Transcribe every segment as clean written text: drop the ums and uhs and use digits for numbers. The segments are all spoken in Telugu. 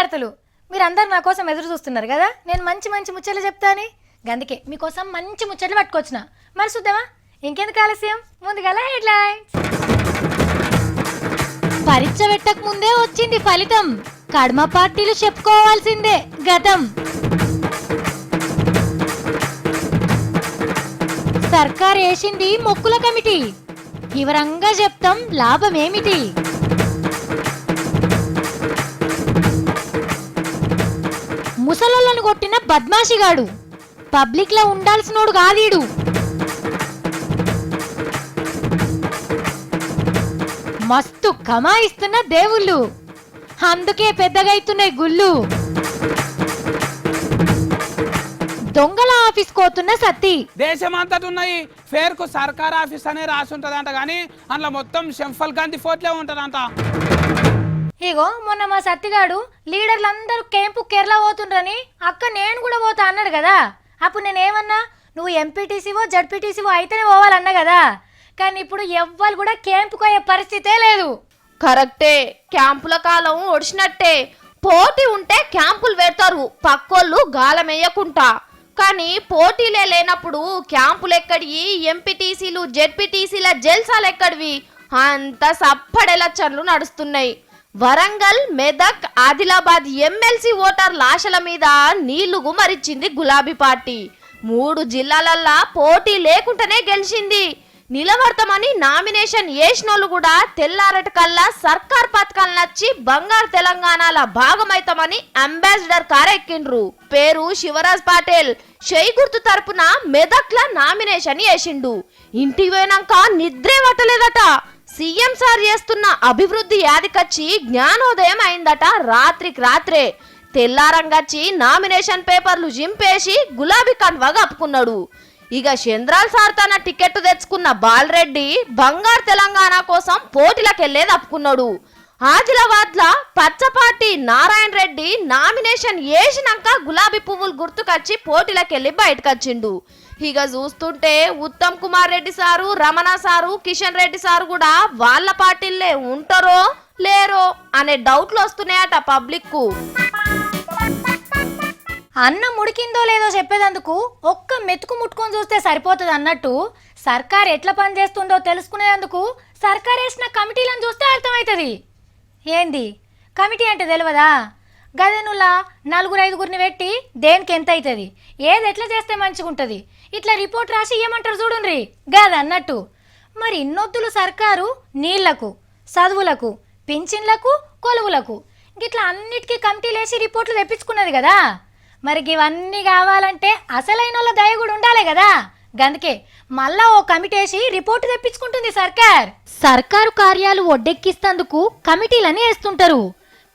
విద్యార్థులు మీరందరూ నా కోసం ఎదురు చూస్తున్నారు కదా నేను మంచి మంచి ముచ్చట్లు చెప్తాని అందుకే మీకోసం మంచి ముచ్చట్లు పట్టుకొచ్చిన మరి చూద్దామా ఇంకెందుకు ఆలస్యం ముందుగా హెడ్లైన్స్ పరీక్ష పెట్టక ముందే వచ్చింది ఫలితం కడమ పార్టీలు చెప్పుకోవాల్సిందే గతం సర్కార్ వేసింది మొక్కుల కమిటీ వివరంగా చెప్తాం లాభమేమిటి ముసలోళ్ళను కొట్టిన బద్మాషిగాడు పబ్లిక్ లో ఉండాల్సినోడు కాదీడు మస్తు కమాయిస్తున్న దేవుళ్ళు అందుకే పెద్దగా అవుతున్నాయి గుళ్ళు దొంగల ఆఫీస్ కోతున్న సత్తి దేశమంతటి ఉన్నాయి ఫేర్ కు సర్కార్ ఆఫీస్ అనే రాసి ఉంటదంట కానీ అందులో మొత్తం శంఫల్ గాంధీ ఫోటోలే ఉంటదంట. ఇగో మొన్న మా సత్తిగాడు లీడర్లందరూ క్యాంపు కేరళ పోతుండ్రని అక్క నేను కూడా పోతా అన్నాడు కదా అప్పుడు నేనేమన్నా నువ్వు ఎంపీటీసీవో జడ్పీటీసీవో అయితేనే పోవాలన్నా కదా కానీ ఇప్పుడు ఎవ్వరు కూడా క్యాంపుకు అయ్యే పరిస్థితే లేదు. కరెక్టే క్యాంపుల కాలం ఒడిచినట్టే పోటీ ఉంటే క్యాంపులు పెడతారు పక్కోళ్ళు గాలమేయకుంటా కానీ పోటీలే లేనప్పుడు క్యాంపులు ఎక్కడివి ఎంపీటీసీలు జెడ్పీటీసీల జల్సాలు ఎక్కడివి అంత సప్పడెలచ్చన్లు నడుస్తున్నాయి. వరంగల్ మెదక్ ఆదిలాబాద్ ఎమ్మెల్సీ ఓటర్ లాశల మీద నీళ్లు గుమరిచ్చింది గులాబీ పార్టీ 3 జిల్లాలల్లా పోటీ లేకుండానే గెలిచింది. నిలబడతామని నామినేషన్ వేసినోళ్ళు కూడా తెల్లారట కల్లా సర్కార్ పథకాలు నచ్చి బంగారు తెలంగాణల భాగమైతామని అంబాసిడర్ కార్ ఎక్కిండ్రు. పేరు శివరాజ్ పాటిల్ షై గుర్తు తరపున మెదక్ల నామినేషన్ వేసిండు. ఇంటికి పోయినాక నిద్రే పట్టలేదట. సీఎం సార్ చేస్తున్న అభివృద్ధి యాదికచ్చి జ్ఞానోదయం అయిందట రాత్రికి రాత్రే. తెల్లారంగచ్చి నామినేషన్ పేపర్లు జింపేసి గులాబీ కండువా కప్పుకున్నాడు. ఇక చంద్రాల్ సార్ తన టికెట్ తెచ్చుకున్న బాలరెడ్డి బంగారు తెలంగాణ కోసం పోటీలకు వెళ్లేది అప్పుకున్నాడు. ఆదిలాబాద్ లా పచ్చపాటి నారాయణ రెడ్డి నామినేషన్ వేసినాక గులాబీ పువ్వులు గుర్తుకొచ్చి పోటీలకు వెళ్లి బయటకు వచ్చిండు. ఇక చూస్తుంటే Uttam Kumar Reddy sir Ramana sir Kishan Reddy sir కూడా వాళ్ళ పార్టీలే ఉంటారో లేరో అనే డౌట్లు వస్తున్నాయట పబ్లిక్ కు. అన్నం ఉడికిందో లేదో చెప్పేదందుకు ఒక్క మెతుకు ముట్టుకొని చూస్తే సరిపోతుంది అన్నట్టు సర్కార్ ఎట్లా పనిచేస్తుందో తెలుసుకునేందుకు సర్కార్ వేసిన కమిటీలను చూస్తే అర్థమవుతుంది. ఏంది కమిటీ అంటే తెలియదా? గదెనులా 4-5 పెట్టి దేనికి ఎంత అవుతుంది ఏది ఎట్లా చేస్తే మంచిగా ఉంటుంది ఇట్లా రిపోర్ట్ రాసి ఏమంటారు చూడుండ్రి గదన్నట్టు. మరి ఇన్నొద్దులు సర్కారు నీళ్లకు చదువులకు పింఛన్లకు కొలువులకు గిట్లా అన్నిటికీ కమిటీలు వేసి రిపోర్ట్లు తెప్పించుకున్నది కదా. మరి ఇవన్నీ కావాలంటే అసలైన వాళ్ళ దయ కూడా ఉండాలి కదా. గందుకే మళ్ళా ఓ కమిటీ వేసి రిపోర్టు తెప్పించుకుంటుంది సర్కార్. సర్కారు కార్యాలు ఒడ్డెక్కిస్తందుకు కమిటీలని వేస్తుంటారు.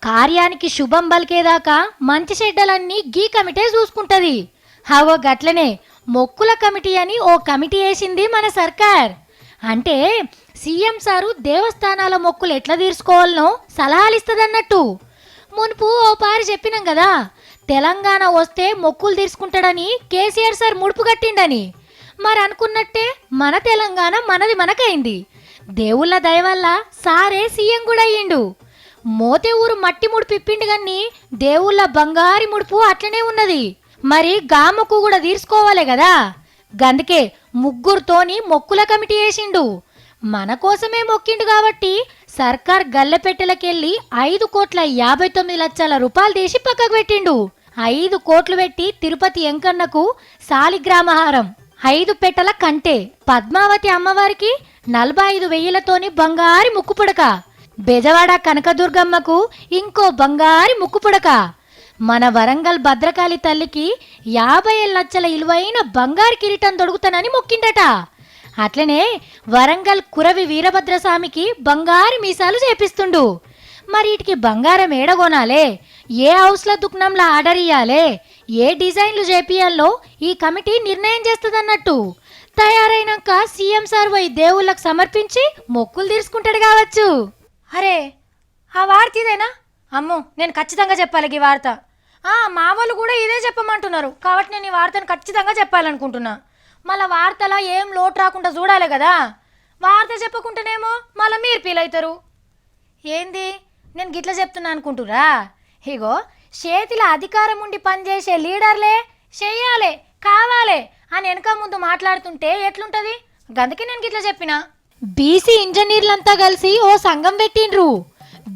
కార్యానికి శుభం బలికేదాకా మంచి చెడ్డలన్నీ గీ కమిటీ చూసుకుంటది. హవో గట్లనే మొక్కుల కమిటీ అని ఓ కమిటీ వేసింది మన సర్కార్. అంటే సీఎం సారు దేవస్థానాల మొక్కులు ఎట్లా తీర్చుకోవాలనో సలహాలు ఇస్తుందన్నట్టు. మునుపు ఓ పారి చెప్పినాం కదా తెలంగాణ వస్తే మొక్కులు తీర్చుకుంటాడని కేసీఆర్ సార్ ముడుపు కట్టిండని. మరి అనుకున్నట్టే మన తెలంగాణ మనది మనకైంది. దేవుళ్ళ దయ వల్ల సారే సీఎం కూడా అయ్యిండు. మోతే ఊరు మట్టి ముడుపు ఇప్పిండు గాని దేవుళ్ళ బంగారి ముడుపు అట్లనే ఉన్నది. మరి గామకు కూడా తీర్చుకోవాలి కదా. గందుకే ముగ్గురుతోని మొక్కుల కమిటీ వేసిండు. మన కోసమే మొక్కిండు కాబట్టి సర్కార్ గల్లెపెట్టెలకెళ్ళి 5,59 లక్షల రూపాయలు తీసి పక్కకు పెట్టిండు. 5 కోట్లు పెట్టి తిరుపతి ఎంకన్నకు సాలిగ్రామహారం 5 పెట్టెల కంటే పద్మావతి అమ్మవారికి 45,000తోని బంగారి ముక్కుపుడక బెజవాడ కనకదుర్గమ్మకు ఇంకో బంగారి ముక్కుపుడక మన వరంగల్ భద్రకాళి తల్లికి 50 లక్షల విలువైన బంగారు కిరీటం దొడుకుతానని మొక్కిండట. అట్లనే వరంగల్ కురవి వీరభద్రస్వామికి బంగారు మీసాలు చేపిస్తుండు. మరి వీటికి బంగారం ఏడగొనాలే ఏ హౌస్ల దుకాణంలో ఆర్డర్ ఇయ్యాలే ఏ డిజైన్లు చేపియాలో ఈ కమిటీ నిర్ణయం చేస్తుందన్నట్టు. తయారైనాక సీఎం సార్ పోయి దేవుళ్ళకు సమర్పించి మొక్కులు తీర్చుకుంటాడు కావచ్చు. అరే ఆ వార్త ఇదేనా? అమ్మో నేను ఖచ్చితంగా చెప్పాలి ఈ వార్త. మా వాళ్ళు కూడా ఇదే చెప్పమంటున్నారు కాబట్టి నేను ఈ వార్తను ఖచ్చితంగా చెప్పాలనుకుంటున్నా. మళ్ళీ వార్తలా ఏం లోటు రాకుండా చూడాలి కదా. వార్త చెప్పకుంటేనేమో మళ్ళీ మీరు ఫీల్ అవుతారు. ఏంది నేను గిట్లా చెప్తున్నా అనుకుంటురా? ఇగో చేతిలో అధికారం ఉండి పనిచేసే లీడర్లే చెయ్యాలి కావాలి అని వెనక ముందు మాట్లాడుతుంటే ఎట్లుంటది? గందుకే నేను గిట్లా చెప్పిన. బీసీ ఇంజనీర్లంతా కలిసి ఓ సంఘం పెట్టిండ్రు.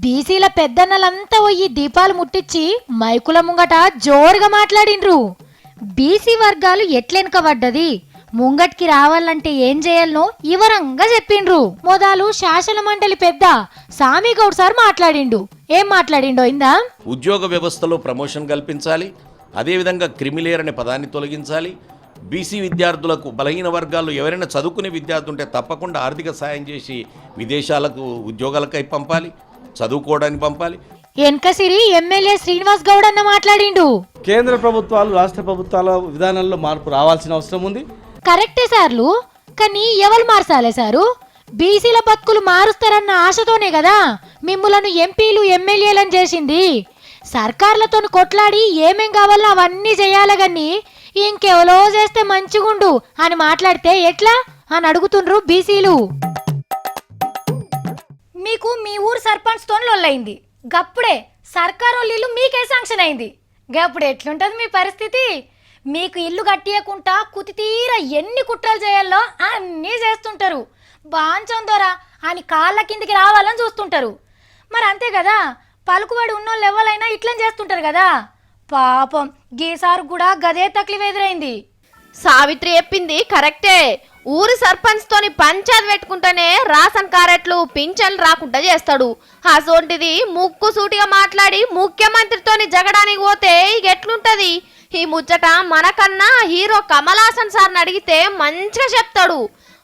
బీసీల పెద్దన్నలంతా పోయి దీపాలు ముట్టించి మైకుల ముంగట జోరుగా మాట్లాడిండ్రు. బీసీ వర్గాలు ఎట్లెనకబడ్డది, ముంగట్కి రావాలంటే ఏం చేయాలనో వివరంగా చెప్పిండ్రు. మొదలు శాసన మండలి పెద్ద సామిగౌడ్ సార్ మాట్లాడిండు. ఏం మాట్లాడిండో ఇందా? ఉద్యోగ వ్యవస్థలో ప్రమోషన్ కల్పించాలి, అదేవిధంగా క్రిమిలేయర్ అనే పదాన్ని తొలగించాలి. బీసీ విద్యార్థులకు, బలహీన వర్గాల్లో ఎవరైనా చదువుకునే విద్యార్థి ఉంటే తప్పకుండా ఆర్థిక సాయం చేసి విదేశాలకు ఉద్యోగాలకై పంపాలి, చదువుకోవడానికి పంపాలి. ఎన్కసిరి ఎమ్మెల్యే శ్రీనివాస్ గౌడ్ అన్న మాట్లాడిండు. కేంద్ర ప్రభుత్వాలు, రాష్ట్ర ప్రభుత్వాల విధానంలో మార్పు రావాల్సిన అవసరం ఉంది. కరెక్టే సార్లు, కానీ ఎవరు మార్చాలే సారు? బీసీల బతుకులు మారుస్తారన్న ఆశతోనే కదా మిమ్ములను ఎంపీలు ఎమ్మెల్యేలను చేసింది. సర్కార్లతో కొట్లాడి ఏమేం కావాలో అవన్నీ చేయాలి గాని ఇంకెవలో చేస్తే మంచిగుండు అని మాట్లాడితే ఎట్లా అని అడుగుతుండ్రు బీసీలు. మీకు మీ ఊరు సర్పంచ్ తో లొల్లైంది, గప్పుడే సర్కారు ఇల్లు మీకే శాంక్షన్ అయింది. గప్పుడు ఎట్లుంటది మీ పరిస్థితి? మీకు ఇల్లు కట్టియకుండా కుతితీర ఎన్ని కుట్రలు చేయాలో అన్నీ చేస్తుంటారు. బాంచందోరా అని కాళ్ళ కిందికి రావాలని చూస్తుంటారు. మరి అంతే కదా, పలుకుబడి ఉన్నోళ్ళు ఎవరైనా ఇట్లని చేస్తుంటారు కదా. పాపం గీసారు కూడా గదే తక్లీఫ్ ఎదురైంది. సావిత్రి చెప్పింది కరెక్టే. ఊరి సర్పంచ్ తోని పంచాయత్ పెట్టుకుంటేనే రాషన్ కారెట్లు పింఛన్లు రాకుండా చేస్తాడు. అసోంటిది ముక్కు సూటిగా మాట్లాడి ముఖ్యమంత్రితోని జగడానికి పోతే ఇక ఎట్లుంటది? ఈ ముచ్చట మనకన్నా హీరో కమల్ హాసన్ సార్ని అడిగితే మంచిగా చెప్తాడు.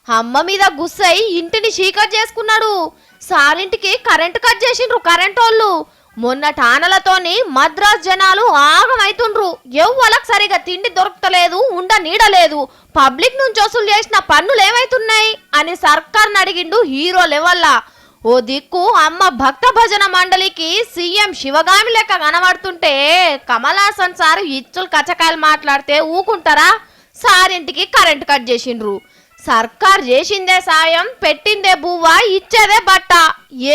అమ్మ మీద గుస్సై ఇంటిని చీకట్ చేసుకున్నాడు. సారింటికి కరెంటు కట్ చేసిండ్రు కరెంటోళ్ళు. మొన్న టానలతోని మద్రాస్ జనాలు ఆగమైతుండ్రు. ఎవ్వలకు సరిగా తిండి దొరకలేదు, ఉండ నీడలేదు. పబ్లిక్ నుంచి వసూలు చేసిన పన్నులు ఏమైతున్నాయి అని సర్కార్ని అడిగిండు హీరో లెవెల్లా. ఓ దిక్కు అమ్మ భక్త భజన మండలికి సీఎం శివగామి లెక్క కనబడుతుంటే కమల్ హాసన్ సార్ ఇచ్చులు కచ్చకాయలు మాట్లాడితే ఊకుంటారా? సారింటికి కరెంటు కట్ చేసిండ్రు. సర్కార్ చేసిందే సాయం, పెట్టిందే బువ్వ, ఇచ్చేదే బట్ట.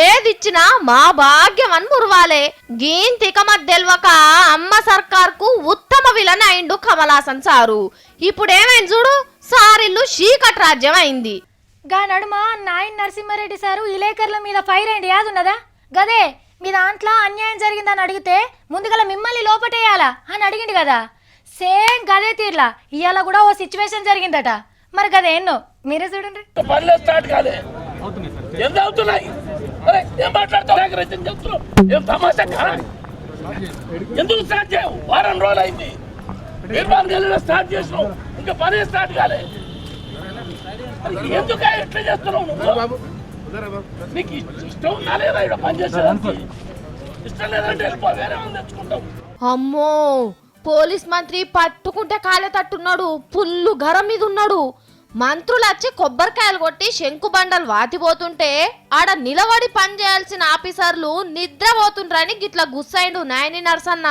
ఏదిచ్చినా మా భాగ్యం అని మురవాలే. గీన్ తికమత్ తెల్వక అమ్మ సర్కార్కు ఉత్తమ విలన్ అయిండు కమల్ హాసన్ సారు. ఇప్పుడేమైంది చూడు, సారిల్లు చీకట్ రాజ్యం అయింది. గా నడుమ నాయన నరసింహారెడ్డి సారు విలేకరుల మీద ఫైర్ అయింది యాదున్నదా? గదే మీ దాంట్లో అన్యాయం జరిగిందని అడిగితే ముందుగల మిమ్మల్ని లోపటేయాలా అని అడిగిండు కదా. సేమ్ గదే తీర్లా ఇవాళ కూడా ఓ సిచ్యువేషన్ జరిగిందట. మరి గదే ఎన్నో మీరే చూడండి. పనులు స్టార్ట్ కాలే, ఎంత అవుతున్నాయి? ఏం మాట్లాడుతావు? ఏం తమాషా? ఎందుకు స్టార్ట్ చేయవు? వారం రోజులు అయింది. నిర్మాణం గల్లీలో స్టార్ట్ చేసినావు, ఇంకా పని స్టార్ట్ కాలే. ఎందుకు ఎట్లా చేస్తున్నావు నువ్వు? నీకు ఇష్టం ఉన్నా లేదా ఇక్కడ పని చేసేదానికి? ఇష్టం లేదంటే వెళ్ళిపో, వేరే వాళ్ళు తెచ్చుకుంటావు. అమ్మో, పోలీస్ మంత్రి పట్టుకుంటే కాలే తట్టున్నాడు. పుల్లు గరం మీద ఉన్నాడు. మంత్రులు వచ్చి కొబ్బరికాయలు కొట్టి శంకు బండలు వాతిపోతుంటే ఆడ నిలబడి పని చేయాల్సిన ఆఫీసర్లు నిద్రపోతుండ్రని గిట్లా గుస్సైండు నాయని నర్సన్న.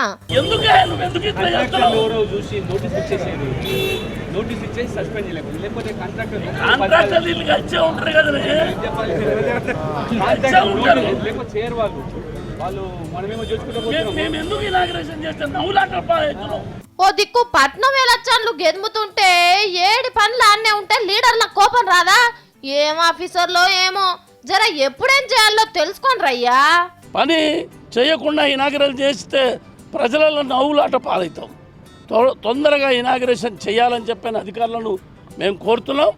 ఓ దిక్కు పట్నం ఎలక్షన్లు గెదుముతుంటే ఏడి పనులు అన్నే ఉంటే లీడర్ల కోపం రాదా? ఏం ఆఫీసర్లో ఏమో, జర ఎప్పుడేం చేయాలో తెలుసుకోండి రయ్యా. పని చేయకుండా ఇనాగరేషన్ చేస్తే ప్రజలలో నవ్వులాట పాలవుతాం. తొందరగా ఇనాగరేషన్ చేయాలని చెప్పిన అధికారులను మేము కోరుతున్నాం.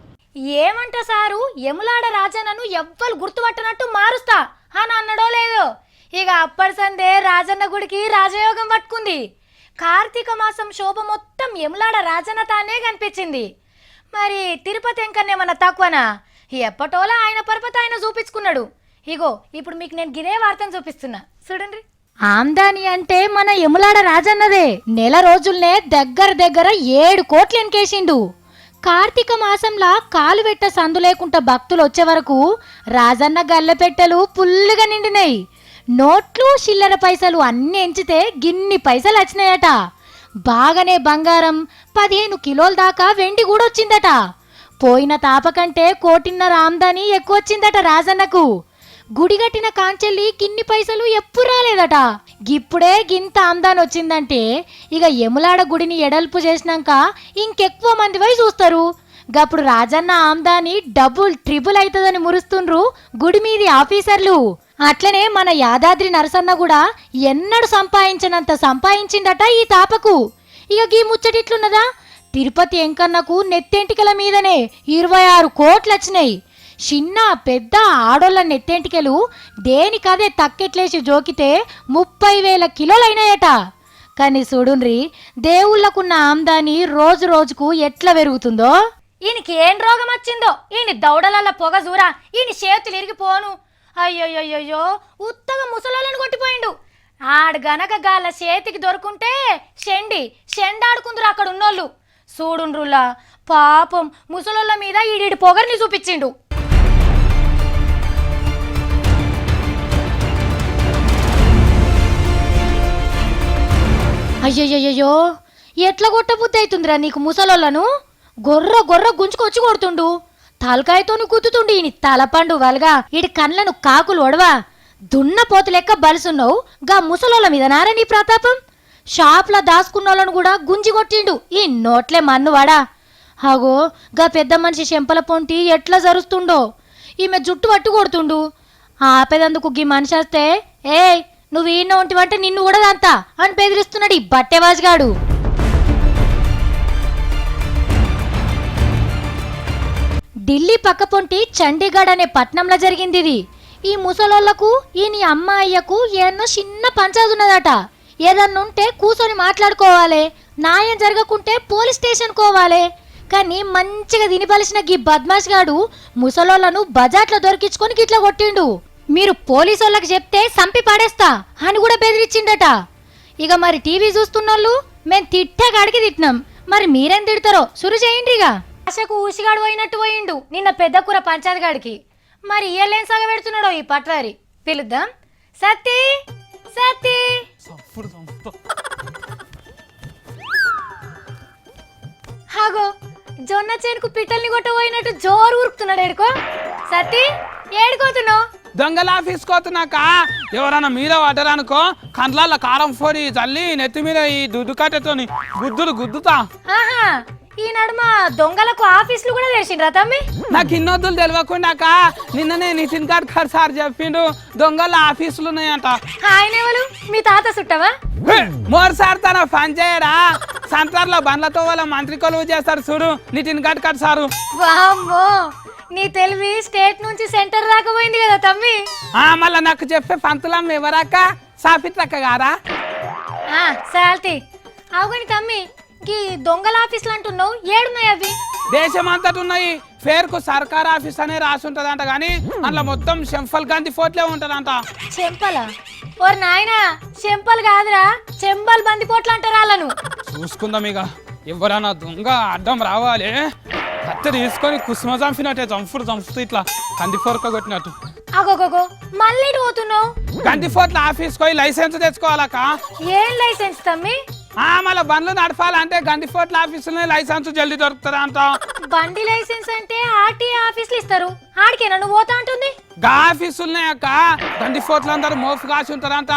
ఏమంట సారు, ఎములాడ రాజన్నను ఎవ్వరు గుర్తుపట్టనట్టు మారుస్తా అని అన్నడో లేదో. ఇక అప్పటి సందే రాజన్న గుడికి రాజయోగం పట్టుకుంది. కార్తీక మాసం శోభ మొత్తం ఎములాడ రాజన్న తానే కనిపించింది. మరి తిరుపతి ఎంకన్నేమన్నా తక్కువనా? ఎప్పటోలా ఆయన పరపతి ఆయన చూపించుకున్నాడు. ఇగో ఇప్పుడు మీకు నేను గిరే వార్తను చూపిస్తున్నా చూడండి. ఆమ్దాని అంటే మన ఎములాడ రాజన్నదే. నెల రోజుల్నే దగ్గర 7 కోట్లు ఎన్కేసిండు. కార్తీక మాసంలా కాలు వెట్ట సందు లేకుండా భక్తులు వచ్చే వరకు రాజన్న గల్లెపెట్టెలు పుల్లుగా నిండినాయి. నోట్లు చిల్లర పైసలు అన్ని ఎంచితే గిన్ని పైసలు వచ్చినాయట. బాగానే బంగారం 15 కిలోల దాకా వెండి కూడా వచ్చిందట. పోయిన తాపకంటే 1.5 కోట్ల ఆమ్దాని ఎక్కువ వచ్చిందట రాజన్నకు. గుడిగట్టిన కాంచెల్లి కిన్ని పైసలు ఎప్పుడు రాలేదట. గిప్పుడే గింత ఆమ్దాని వచ్చిందంటే ఇక యములాడ గుడిని ఎడల్పు చేసినాక ఇంకెక్కువ మంది పోయి చూస్తారు. గప్పుడు రాజన్న ఆమ్దాని డబుల్ ట్రిపుల్ అవుతుందని మురుస్తుండ్రు గుడి మీది ఆఫీసర్లు. అట్లనే మన యాదాద్రి నరసన్న కూడా ఎన్నడు సంపాదించినంత సంపాదించిండట ఈ తాపకు. ఇక గీ ముచ్చటిట్లున్నదా, తిరుపతి ఎంకన్నకు నెత్తెంటికల మీదనే 26 కోట్లు వచ్చినాయి. చిన్న పెద్ద ఆడోళ్ళ నెత్తెంటికలు దేనికదే తక్కెట్లేసి జోకితే 30,000 కిలోలైనాయట. కానీ చూడుండ్రి, దేవుళ్ళకున్న ఆమ్దాని రోజు రోజుకు ఎట్లా పెరుగుతుందో. ఈయనకి ఏం రోగం వచ్చిందో, ఈయన దౌడలల్ల పొగ జూరా, ఈయన చేతులు ఇరిగిపోను. అయ్యోయ్యోయ్యో, ఉత్తగా ముసలోళ్ళను కొట్టిపోయిండు. ఆడు గనక గాల చేతికి దొరుకుంటే షెండాడుకుందరు అక్కడ ఉన్నోళ్ళు. చూడుండ్రులా, పాపం ముసలోళ్ళ మీద ఈడి పొగర్ని చూపించిండు. అయ్యయ్యో, ఎట్లా కొట్టబుద్ధి అవుతుందిరా నీకు ముసలోళ్ళను? గొర్ర గుంజుకొచ్చి కొడుతుండు, తలకాయతోను గుద్దుతుండు. ఈయన తలపండు వలగా ఈడి కళ్ళను కాకులు ఒడవా. దున్నపోతు లెక్క బలుసున్నావు, గా ముసలోళ్ళ మీద నారా నీ ప్రతాపం? షాప్లో దాసుకున్నోళ్ళను కూడా గుంజి కొట్టిండు, ఈ నోట్లే మన్నువాడా. హాగో గా పెద్ద మనిషి చెంపల పొంటి ఎట్లా జరుస్తుండో, ఈమె జుట్టు పట్టు కొడుతుండు. ఆపేదందుకు గీ మనిషి వస్తే, ఏ నువ్వు ఈయన ఉంటివంటే నిన్ను కూడా దంతా అని బెదిరిస్తున్నాడు ఈ బట్టెవాజ్గాడు. ఢిల్లీ పక్క పొంటి చండీగఢ్ అనే పట్నంలో జరిగింది ఇది. ఈ ముసలోళ్లకు ఈయన అమ్మ అయ్యకు ఏమన్నా చిన్న పంచాయతీ ఉన్నదట. ఏదన్నుంటే కూర్చొని మాట్లాడుకోవాలి, న్యాయం జరగకుంటే పోలీస్ స్టేషన్ కోవాలి. కానీ మంచిగా తినిపలిసిన గీ బద్మాష్ గాడు ముసలోళ్లను బజాట్లో దొరికించుకొని గిట్లా కొట్టిండు. మీరు పోలీసోళ్ళకి చెప్తే సంపి పడేస్తా అని కూడా బెదిరించిండట. ఇక మరి టీవీ చూస్తున్నోళ్ళు మేం తిట్టే కాడికి తిట్టినాం, మరి మీరేం తిడతారో సురు చేయండి. ఇక ఆశకు ఊసిగాడు పోయినట్టు పోయిండు నిన్న పెద్ద కూర పంచాయతీ గాడికి. మరి ఇయ్యలేం సగ పెడుతున్నాడో ఈ పట్వారి. పిలుద్దాం. సత్తి సత్తి, హాగో జొన్న చేనుకు పిట్టల్ని కొట్టబోయినట్టు జోరు ఉరుకుతున్నాడు. ఏడుకో సత్తి, ఏడుకోతున్నావు? దొంగల ఆఫీస్ కోతున్నాక ఎవరన్నా మీద పడ్డరనుకో, కండ్లాల కారం పొడి చల్లి నెత్తి మీద ఈ దుడ్డు కట్టెతోని గుద్దుతా. ఆహా, ఈ నడుమ దొంగలకు ఆఫీసులు కూడా తెరిచిండ్రా తమ్మి? నాకు ఇన్నొద్దులు తెలియకుండాక నిన్ననే నితిన్ గడ్కర్ సార్ చెప్పిండు దొంగల ఆఫీసులు ఉన్నాయంట. ఆయన ఎవరు? మీ తాత చుట్టవా? మోర్ సార్ తన పని చేయడా, సెంటర్లో బండ్లతో వాళ్ళ మంత్రి కొలువు చేస్తారు చూడు నితిన్ గడ్కర్ సారు. వామ్మో, నీ తెలివి స్టేట్ నుంచి సెంటర్ దాకా పోయింది కదా తమ్మి. మళ్ళా నాకు చెప్పే పంతులమ్మ ఎవరాక? సాఫిత్రక్క గారా? సాల్తి అవుగని తమ్మి, ఈ దొంగల ఆఫీసులు అంటున్నావు, ఏడున్నాయి అవి? దేశమంతటి ఉన్నాయి. పేరుకు సర్కార్ ఆఫీస్ అనే రాసి ఉంటదంట, కానీ అందులో మొత్తం శంఫల్ గాంధీ ఫోర్ట్లే ఉంటదంట. చెంపలా? ఓర్ నాయనా, చెంపలు కాదురా, చెంబల్ బందిపోట్లు అంటారు వాళ్ళను. చూసుకుందాం ఇక, ఎవరన్నా దొంగ అడ్డం రావాలి, కత్తి తీసుకొని కుసుమ చంపినట్టే చంపుతూ ఇట్లా కంది ఫోర్క కొట్టినట్టు. అగోగోగో, మళ్ళీ ఇటు పోతున్నావు? గంది ఫోర్ట్ల ఆఫీస్ పోయి లైసెన్స్ తెచ్చుకోవాలక. ఏం లైసెన్స్ తమ్మి? మళ్ళీ బండ్లు నడపాలంటే గంది ఫోర్ట్ల ఆఫీసులోనే లైసెన్స్ జల్దీ దొరుకుతుందా అంట. బండి లైసెన్స్ అంటే ఆర్టీఏ ఆఫీసులు ఇస్తారు, ఆడికేనా నువ్వు పోతా అంటుంది? గా ఆఫీసులనే అక్క, గంది ఫోర్ట్లు అందరూ మోఫు కాసి ఉంటారంట.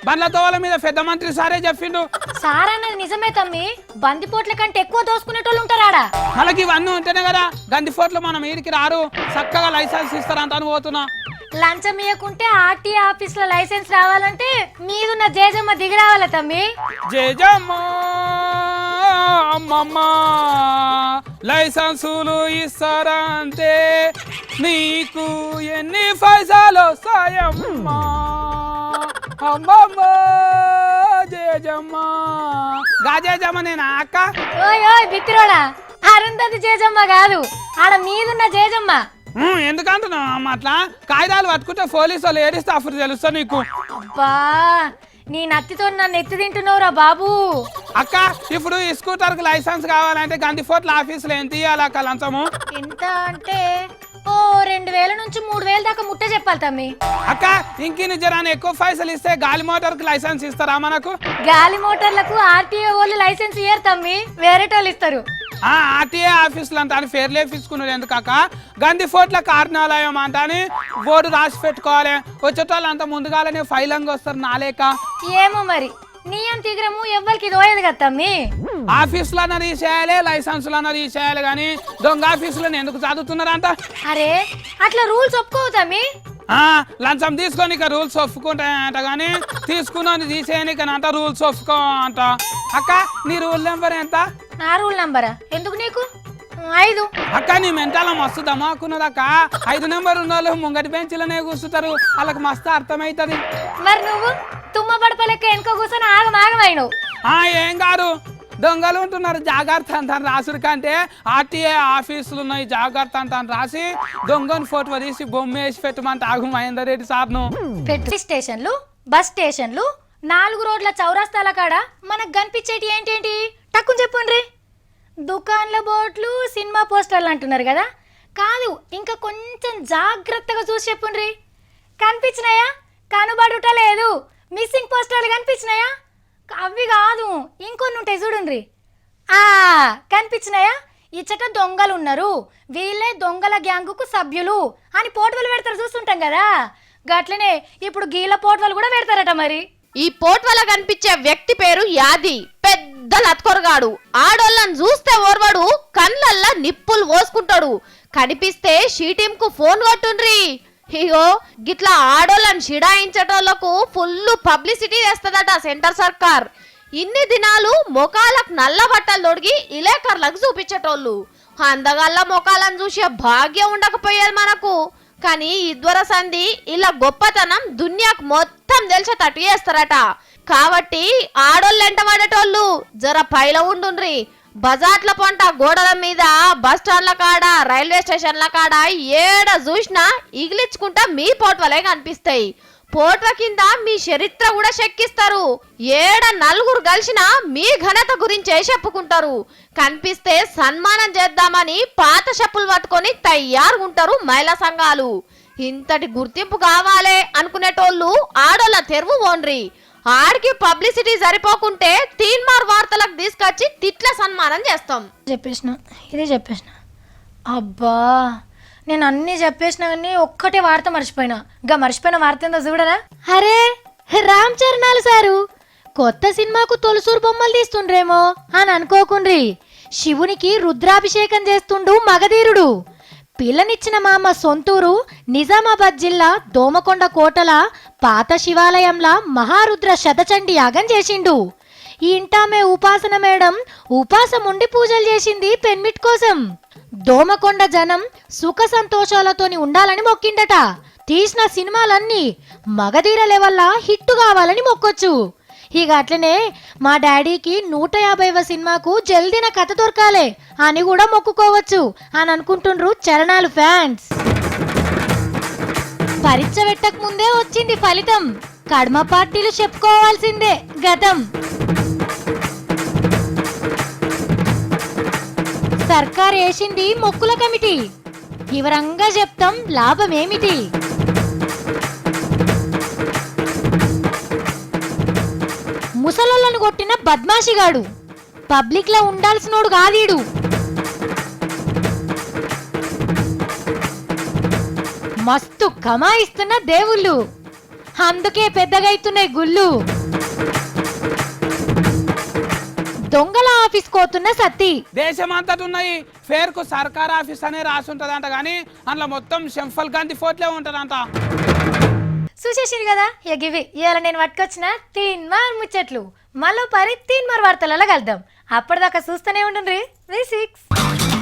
బండ్లతో వాళ్ళ మీద పెద్ద మంత్రి సారే చెప్పిండు. సార్ అన్నది నిజమే తమ్మి, బందిపోట్ల కంటే ఎక్కువ దోసుకునేటోళ్ళు ఉంటారాడా. మనకి ఇవన్నీ ఉంటేనే కదా గంది ఫోర్ట్లు మనం ఈడికి రారు, చక్కగా లైసెన్స్ ఇస్తారంట అని పోతున్నా. లంచం ఇవ్వకుంటే ఆర్టీఏ ఆఫీస్ లో లైసెన్స్ రావాలంటే మీదున్న జేజమ్మ దిగి రావాలా తమ్మి? జేజమ్మ అమ్మమ్మ లైసెన్సులు ఇస్తారంటే నీకు ఎన్ని పైసలు సాయమ్మా అమ్మమ్మ జేజమ్మ. గా జేజమ్మ నేనా అక్క? ఓయ్ ఓయ్ బిత్తిరోడా, అరుంధతి జేజమ్మ కాదు, ఆడ మీదున్న జేజమ్మ. ఎందుకంటున్నావు అమ్మ అట్లా? కాగితాలు పట్టుకుంటే పోలీసు వాళ్ళు ఏడిస్తే అప్పుడు తెలుస్తా నీకు. అబ్బా, నీ నత్తితో నన్ను ఎత్తి తింటున్నావురా బాబు. అక్క, ఇప్పుడు ఈ స్కూటర్ కి లైసెన్స్ కావాలంటే గంది ఫోర్ట్ల ఆఫీసులో ఎంత ఇవ్వాలి అక్క లంచము? ఎంత అంటే ఓ 2,000 నుంచి 3,000 దాకా ముట్ట చెప్పాలి తమ్మి. అక్క, ఇంకిని జరాన్ని ఎక్కువ పైసలు ఇస్తే గాలి మోటార్ కి లైసెన్స్ ఇస్తారా మనకు? గాలి మోటార్లకు ఆర్టీఏ వాళ్ళు లైసెన్స్ ఇయ్యరు తమ్మి, వేరేటోళ్ళు ఇస్తారు. ఆర్టీఏ ఆఫీసులు అంట అని పేర్లు వేపించుకున్నారు ఎందుకాక గంధి ఫోర్ట్ల కార్యాలయం అంట అని బోర్డు రాసి పెట్టుకోవాలి. వచ్చేటోళ్ళు అంత ముందుగానే ఫైలంగా వస్తారు నాలేక. ఏమో మరి నీ అంత తీగ్రము ఎవ్వరికి దోయదు కదా తమ్మి. ఆఫీసులన్నా తీసేయాలి, లైసెన్సులన్నా తీసేయాలి, కానీ దొంగ ఆఫీసులను ఎందుకు చదువుతున్నారంట? అరే అట్లా రూల్స్ ఒప్పుకోవు తమ్మి. లంచం తీసుకొని ఇక రూల్స్ ఒప్పుకుంటాయంట, కానీ తీసుకున్నాను తీసేయని అంట రూల్స్ ఒప్పుకో అంట. అక్క నీ రూల్ నెంబర్ ఎంత? నా రూల్ నంబరా ఎందుకు నీకు? 5. అక్క నీ మెంటాల మస్తు దమాకున్నదక్క. 5 నెంబర్ ఉన్న వాళ్ళు ముంగటి బెంచ్లనే కూర్చుంటారు, వాళ్ళకి మస్తు అర్థమవుతుంది. మరి నువ్వు తుమ్మ పడప లెక్క వెనుక కూర్చొని ఆగమాగమైనవు. ఏం కాదు, దొంగలు ఉంటున్నారు జాగ్రత్త అంత రాసుడు కంటే ఆర్టీఏ ఆఫీసులు ఉన్నాయి జాగ్రత్త అంత రాసి దొంగను ఫోటో తీసి బొమ్మ వేసి పెట్టమంటే ఆగు మహేందర్ రెడ్డి సార్ను. పెట్రోల్ స్టేషన్లు, బస్ స్టేషన్లు, 4 రోడ్ల చౌరస్తాల కాడ మనకు కనిపించేటి ఏంటేంటి టక్కుని చెప్పుండ్రి. దుకాన్ల బోర్డులు, సినిమా పోస్టర్లు అంటున్నారు కదా, కాదు ఇంకా కొంచెం జాగ్రత్తగా చూసి చెప్పుండ్రి. కనిపించినాయా? కనుబడుట లేదు. మిస్సింగ్ పోస్టర్లు కనిపించినాయా? అవి కాదు ఇంకొన్ని ఉంటాయి చూడుండ్రి. కనిపించినాయా? ఇచ్చట దొంగలు ఉన్నారు, వీళ్ళే దొంగల గ్యాంగుకు సభ్యులు అని పోటువలు పెడతారు చూస్తుంటాం కదా, గట్లనే ఇప్పుడు గీల పోటువలు కూడా పెడతారట. మరి ఈ పోట్వల కనిపించే వ్యక్తి పేరు యాది. పెద్ద లత్కొరగాడు. ఆడోళ్ళని చూస్తే ఓర్వడు, కళ్ళల్లా నిప్పులు పోసుకుంటాడు. కనిపిస్తే షీటీం కు ఫోన్ కొట్టుండ్రి. ఇగో గిట్లా ఆడోళ్ళని షిడాయించటోళ్లకు ఫుల్ పబ్లిసిటీ చేస్తదట సెంటర్ సర్కార్. ఇన్ని దినాలు మొకాలకు నల్ల బట్టలు తొడిగి ఇలేకర్లకు చూపించేటోళ్ళు. అందగల్ల మొకాలను చూసే భాగ్యం ఉండకపోయేది మనకు. కానీ ఇద్వర సంధి ఇలా గొప్పతనం దునియాకు మొత్తం తెలిసేటట్టు చేస్తారట. కాబట్టి ఆడోళ్ళెంట పడేటోళ్ళు జర పైల ఉండుండ్రి. బజార్ల పంట గోడల మీద, బస్ స్టాండ్ల కాడ, రైల్వే స్టేషన్ల కాడ ఏడ చూసినా ఇగిలించుకుంటా మీ పోట్వలే కనిపిస్తాయి. పోట్వ కింద మీ చరిత్ర కూడా శక్కిస్తారు. ఏడ నలుగురు కలిసినా మీ ఘనత గురించే చెప్పుకుంటారు. కనిపిస్తే సన్మానం చేద్దామని పాత చెప్పులు పట్టుకొని తయారుగుంటారు మహిళా సంఘాలు. ఇంతటి గుర్తింపు కావాలే అనుకునేటోళ్ళు ఆడోళ్ళ తెరువు ఓన్రి. ఆడికి పబ్లిసిటీ సరిపోకుంటే తీన్మార్ వార్తలకు తీసుకొచ్చి తిట్ల సన్మానం చేస్తాం. ఇదే చెప్పేసిన. అబ్బా నేను అన్ని చెప్పేసిన కానీ ఒక్కటే వార్త మర్చిపోయినా. ఇంకా మర్చిపోయిన వార్త ఏందో చూడరా. అరే రామ్ చరణాలు సారు కొత్త సినిమాకు తొలసూరు బొమ్మలు తీస్తుండ్రేమో అని అనుకోకుండ్రి. శివునికి రుద్రాభిషేకం చేస్తుండు మగధీరుడు. పిల్లనిచ్చిన మా అమ్మ సొంతూరు నిజామాబాద్ జిల్లా దోమకొండ కోటల పాత శివాలయంలా మహారుద్ర శతచండి యాగం చేసిండు. ఈ ఇంటామే ఉపాసన మేడం ఉపాసం ఉండి పూజలు చేసింది పెన్మిట్ కోసం. దోమకొండ జనం సుఖ సంతోషాలతోని ఉండాలని మొక్కిండట. తీసిన సినిమాలన్నీ మగధీర లెవెల్లా హిట్ కావాలని మొక్కొచ్చు. ఇక అట్లనే మా డాడీకి 150వ సినిమాకు జల్దిన కథ దొరకాలే అని కూడా మొక్కుకోవచ్చు అని అనుకుంటుండ్రు చరణాలు ఫ్యాన్స్. పరీక్ష పెట్టక ముందే వచ్చింది ఫలితం. కడమ పార్టీలు చెప్పుకోవాల్సిందే గతం. సర్కార్ వేసింది మొక్కుల కమిటీ. వివరంగా చెప్తాం లాభమేమిటి. ముసలోళ్ళను కొట్టిన బద్మాషిగాడు పబ్లిక్ లో ఉండాల్సినోడు కాదీడు. మస్తు కమాయిస్తున్న దేవుళ్ళు, అందుకే పెద్దగైతున్నాయి గుళ్ళు. దొంగల ఆఫీస్ కోతున్న సత్తి. దేశమంతటి ఉన్నాయి పేరుకు సర్కార్ ఆఫీస్ అనే రాసి ఉంటదంట, కానీ అందులో మొత్తం శంఫల్ గాంధీ ఫోర్ట్లే ఉంటదంట. చూసేసిరు కదా ఇవి ఇవాళ నేను పట్టుకొచ్చిన తీన్మార్ ముచ్చట్లు. మళ్ళీ పరి తీన్మార్ వార్తలలో కలుద్దాం. అప్పటిదాకా చూస్తూనే ఉండండి V6.